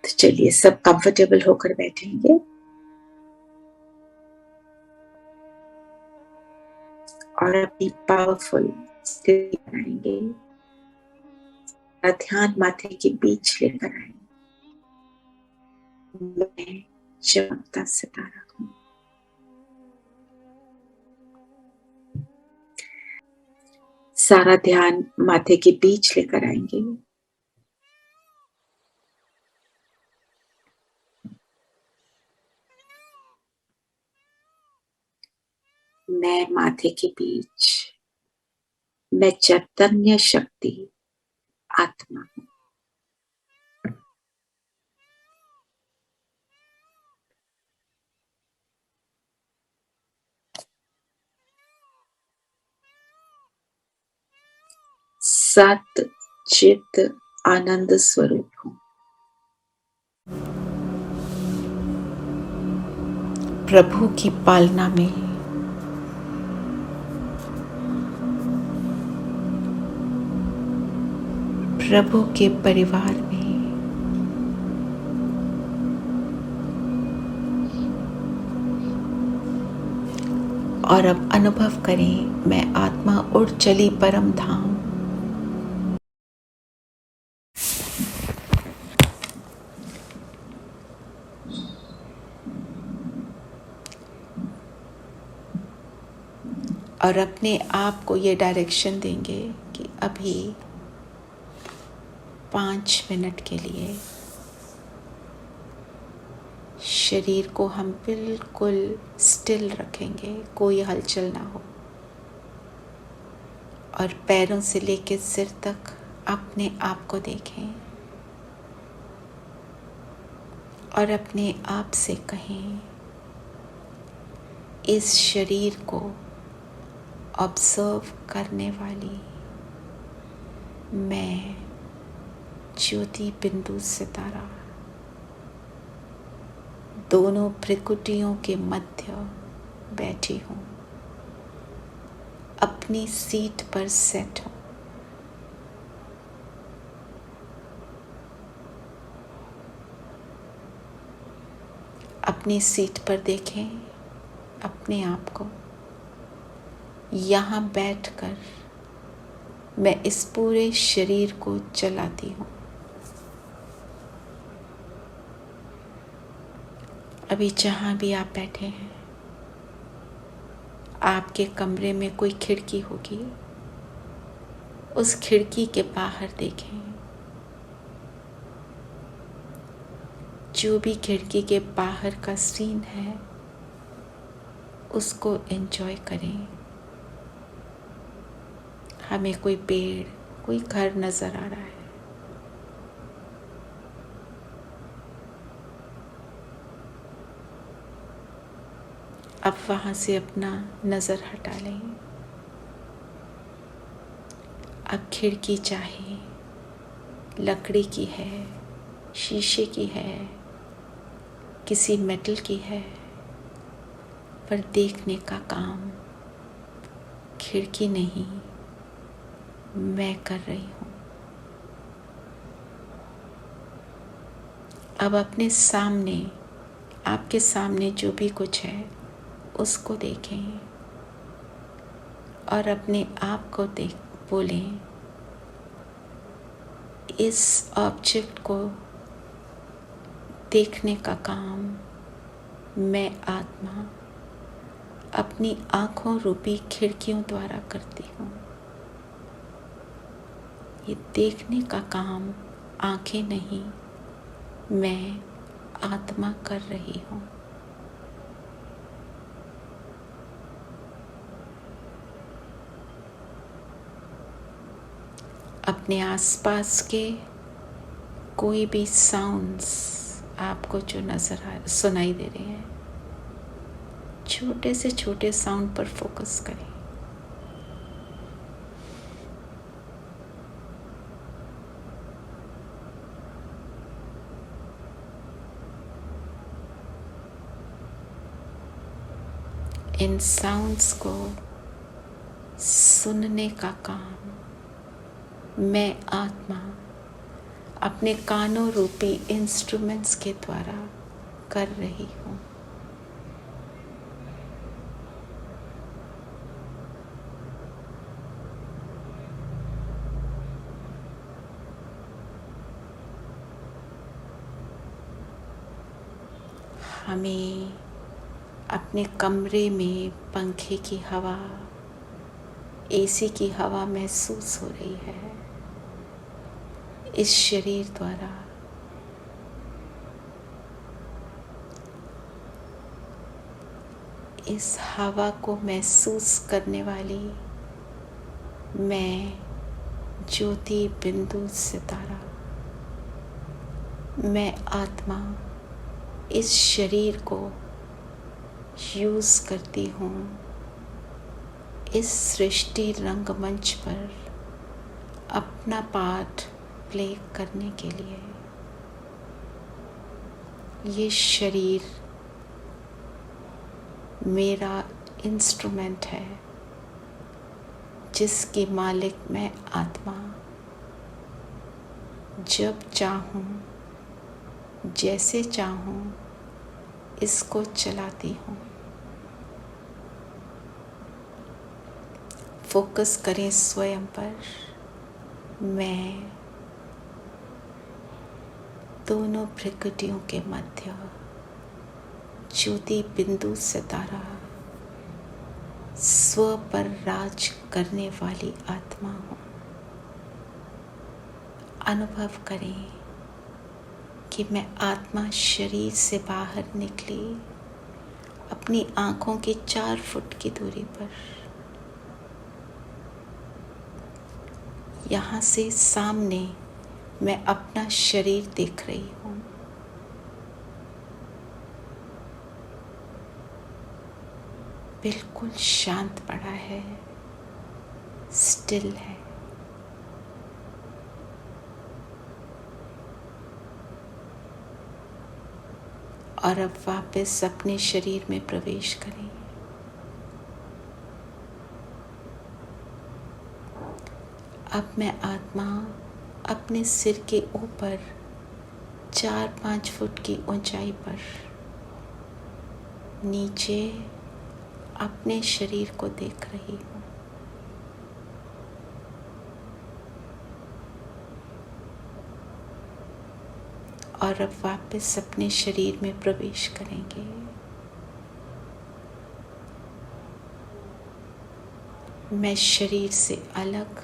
तो चलिए सब कंफर्टेबल होकर बैठेंगे और अपनी पावरफुल स्थिति बनाएंगे। ध्यान माथे के बीच लेकर आएंगे। मैं चमकता सितारा हूं। सारा ध्यान माथे के बीच लेकर आएंगे। मैं माथे के बीच, मैं चैतन्य शक्ति आत्मा हूं। सत चित आनंद स्वरूप हूं। प्रभु की पालना में प्रभु के परिवार में और अब अनुभव करें मैं आत्मा उड़ चली परम धाम। और अपने आप को ये डायरेक्शन देंगे कि अभी 5 मिनट के लिए शरीर को हम बिल्कुल स्टिल रखेंगे, कोई हलचल ना हो, और पैरों से लेकर सिर तक अपने आप को देखें और अपने आप से कहें, इस शरीर को ऑब्जर्व करने वाली मैं ज्योति बिंदु सितारा दोनों भ्रिकुटियों के मध्य बैठी हूँ, अपनी सीट पर सेट हूँ। अपनी सीट पर देखें अपने आप को। यहाँ बैठकर मैं इस पूरे शरीर को चलाती हूँ। अभी जहाँ भी आप बैठे हैं, आपके कमरे में कोई खिड़की होगी, उस खिड़की के बाहर देखें। जो भी खिड़की के बाहर का सीन है उसको एंजॉय करें। हमें कोई पेड़, कोई घर नजर आ रहा है। अब वहाँ से अपना नज़र हटा लें। अब खिड़की चाहे लकड़ी की है, शीशे की है, किसी मेटल की है, पर देखने का काम खिड़की नहीं, मैं कर रही हूँ। अब अपने सामने, आपके सामने जो भी कुछ है उसको देखें और अपने आप को बोलें, इस ऑब्जेक्ट को देखने का काम मैं आत्मा अपनी आँखों रूपी खिड़कियों द्वारा करती हूँ। ये देखने का काम आँखें नहीं, मैं आत्मा कर रही हूँ। अपने आसपास के कोई भी साउंड्स आपको जो सुनाई दे रहे हैं, छोटे से छोटे साउंड पर फोकस करें। इन साउंड्स को सुनने का काम मैं आत्मा अपने कानों रूपी इंस्ट्रूमेंट्स के द्वारा कर रही हूँ। हमें अपने कमरे में पंखे की हवा, एसी की हवा महसूस हो रही है। इस शरीर द्वारा इस हवा को महसूस करने वाली मैं ज्योति बिंदु सितारा, मैं आत्मा इस शरीर को यूज़ करती हूँ इस सृष्टि रंगमंच पर अपना पार्ट प्ले करने के लिए। ये शरीर मेरा इंस्ट्रूमेंट है जिसकी मालिक मैं आत्मा जब चाहूँ जैसे चाहूँ इसको चलाती हूँ। फोकस करें स्वयं पर। मैं दोनों प्रकृतियों के मध्य ज्योति बिंदु सितारा स्व पर राज करने वाली आत्मा हूँ। अनुभव करें कि मैं आत्मा शरीर से बाहर निकली अपनी आँखों की 4 फुट की दूरी पर। यहाँ से सामने मैं अपना शरीर देख रही हूँ। बिल्कुल शांत पड़ा है, स्टिल है। और अब वापस अपने शरीर में प्रवेश करें। अब मैं आत्मा अपने सिर के ऊपर 4-5 फुट की ऊंचाई पर नीचे अपने शरीर को देख रही हूँ। और अब वापस अपने शरीर में प्रवेश करेंगे। मैं शरीर से अलग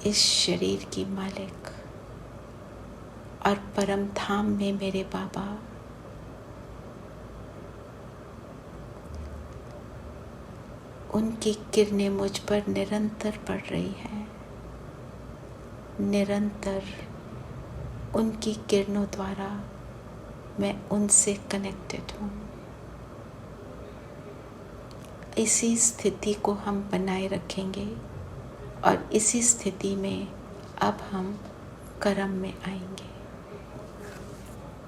इस शरीर की मालिक और परम धाम में मेरे बाबा उनकी किरणें मुझ पर निरंतर पड़ रही हैं। निरंतर उनकी किरणों द्वारा मैं उनसे कनेक्टेड हूँ। इसी स्थिति को हम बनाए रखेंगे और इसी स्थिति में अब हम कर्म में आएंगे।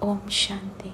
ओम शांति।